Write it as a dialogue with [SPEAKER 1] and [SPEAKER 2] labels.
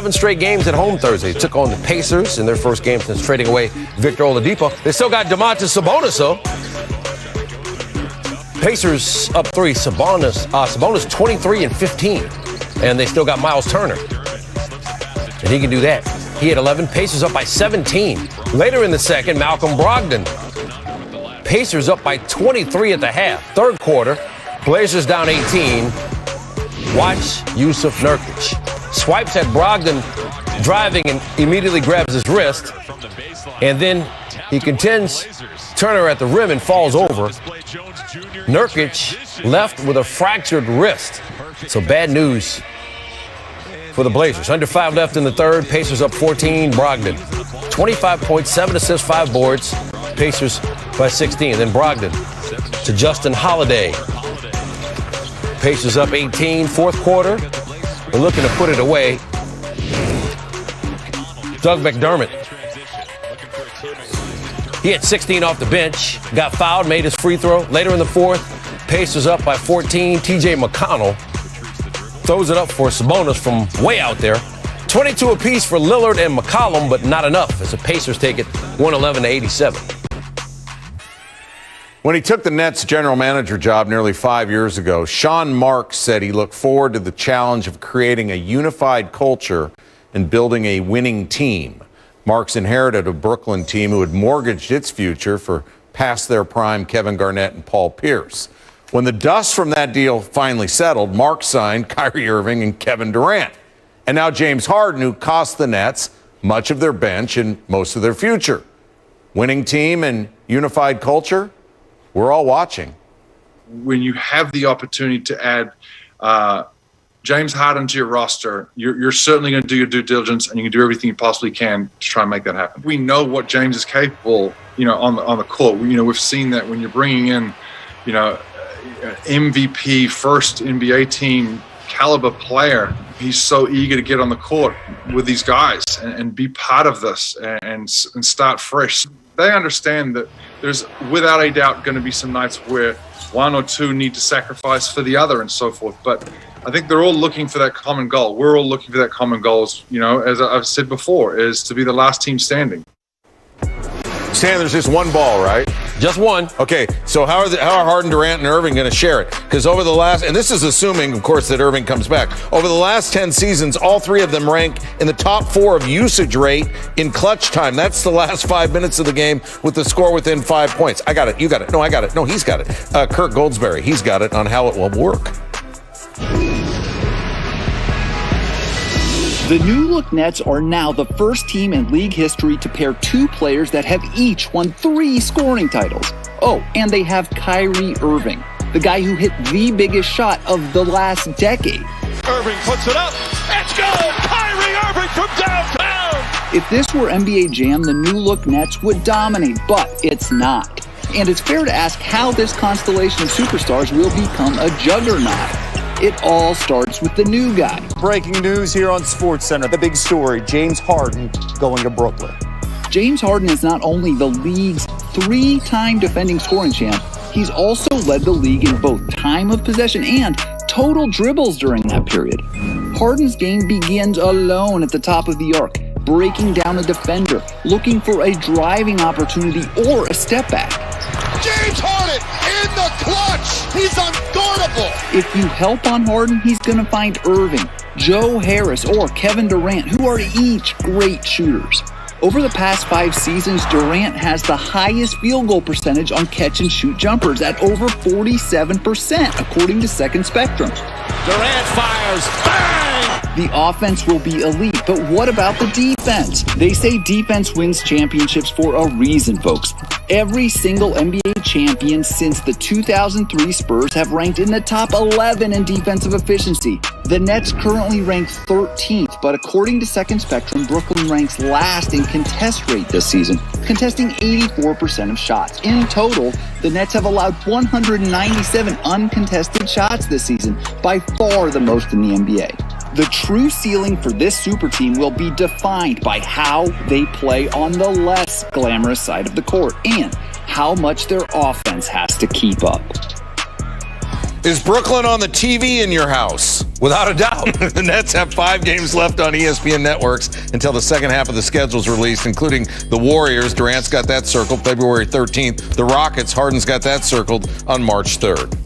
[SPEAKER 1] 7 straight games at home Thursday. They took on the Pacers in their first game since trading away Victor Oladipo. They still got Domantas Sabonis, though. Pacers up 3. Sabonis 23 and 15. And they still got Miles Turner. And he can do that. He had 11. Pacers up by 17. Later in the second, Malcolm Brogdon. Pacers up by 23 at the half. Third quarter, Blazers down 18. Watch Yusuf Nurkic. Swipes at Brogdon driving and immediately grabs his wrist. And then he contends Turner at the rim and falls over. Nurkic left with a fractured wrist. So bad news for the Blazers. Under 5 left in the third. Pacers up 14. Brogdon 25 points, 7 assists, 5 boards. Pacers by 16. Then Brogdon to Justin Holiday. Pacers up 18. Fourth quarter. They're looking to put it away. Doug McDermott. He had 16 off the bench. Got fouled, made his free throw. Later in the fourth, Pacers up by 14. TJ McConnell throws it up for Sabonis from way out there. 22 apiece for Lillard and McCollum, but not enough as the Pacers take it 111-87.
[SPEAKER 2] When he took the Nets general manager job nearly 5 years ago, Sean Marks said he looked forward to the challenge of creating a unified culture and building a winning team. Marks inherited a Brooklyn team who had mortgaged its future for past their prime Kevin Garnett and Paul Pierce. When the dust from that deal finally settled, Marks signed Kyrie Irving and Kevin Durant. And now James Harden, who cost the Nets much of their bench and most of their future. Winning team and unified culture? We're all watching.
[SPEAKER 3] When you have the opportunity to add James Harden to your roster, you're certainly going to do your due diligence, and you can do everything you possibly can to try and make that happen. We know what James is capable, on the court. We've seen that when you're bringing in, MVP, first NBA team caliber player. He's so eager to get on the court with these guys and be part of this and start fresh. They understand that there's without a doubt going to be some nights where one or two need to sacrifice for the other and so forth. But I think they're all looking for that common goal. We're all looking for that common goal, as I've said before, is to be the last team standing.
[SPEAKER 2] Stan, there's just one ball, right?
[SPEAKER 1] Just one.
[SPEAKER 2] Okay, so how are Harden, Durant, and Irving going to share it? Because over the last, and this is assuming, of course, that Irving comes back. Over the last 10 seasons, all 3 of them rank in the top 4 of usage rate in clutch time. That's the last 5 minutes of the game with the score within 5 points. I got it. You got it. No, I got it. No, he's got it. Kirk Goldsberry, he's got it on how it will work.
[SPEAKER 4] The new-look Nets are now the first team in league history to pair 2 players that have each won 3 scoring titles. Oh, and they have Kyrie Irving, the guy who hit the biggest shot of the last decade.
[SPEAKER 5] Irving puts it up. Let's go! Kyrie Irving from downtown!
[SPEAKER 4] If this were NBA Jam, the new-look Nets would dominate, but it's not. And it's fair to ask how this constellation of superstars will become a juggernaut. It all starts with the new guy.
[SPEAKER 6] Breaking news here on SportsCenter. The big story, James Harden going to Brooklyn.
[SPEAKER 4] James Harden is not only the league's 3-time defending scoring champ, he's also led the league in both time of possession and total dribbles during that period. Harden's game begins alone at the top of the arc, breaking down a defender, looking for a driving opportunity or a step back.
[SPEAKER 5] James Harden in the clutch! He's unguardable!
[SPEAKER 4] If you help on Harden, he's going to find Irving, Joe Harris, or Kevin Durant, who are each great shooters. Over the past 5 seasons, Durant has the highest field goal percentage on catch-and-shoot jumpers at over 47%, according to Second Spectrum.
[SPEAKER 5] Durant fires. Bang!
[SPEAKER 4] The offense will be elite, but what about the defense? They say defense wins championships for a reason, folks. Every single NBA champion since the 2003 Spurs have ranked in the top 11 in defensive efficiency. The Nets currently rank 13th, but according to Second Spectrum, Brooklyn ranks last in contest rate this season, contesting 84% of shots. In total, the Nets have allowed 197 uncontested shots this season, by far the most in the NBA. The true ceiling for this super team will be defined by how they play on the less glamorous side of the court and how much their offense has to keep up.
[SPEAKER 2] Is Brooklyn on the TV in your house?
[SPEAKER 1] Without a doubt.
[SPEAKER 2] The Nets have 5 games left on ESPN networks until the second half of the schedule is released, including the Warriors. Durant's got that circled February 13th. The Rockets, Harden's got that circled on March 3rd.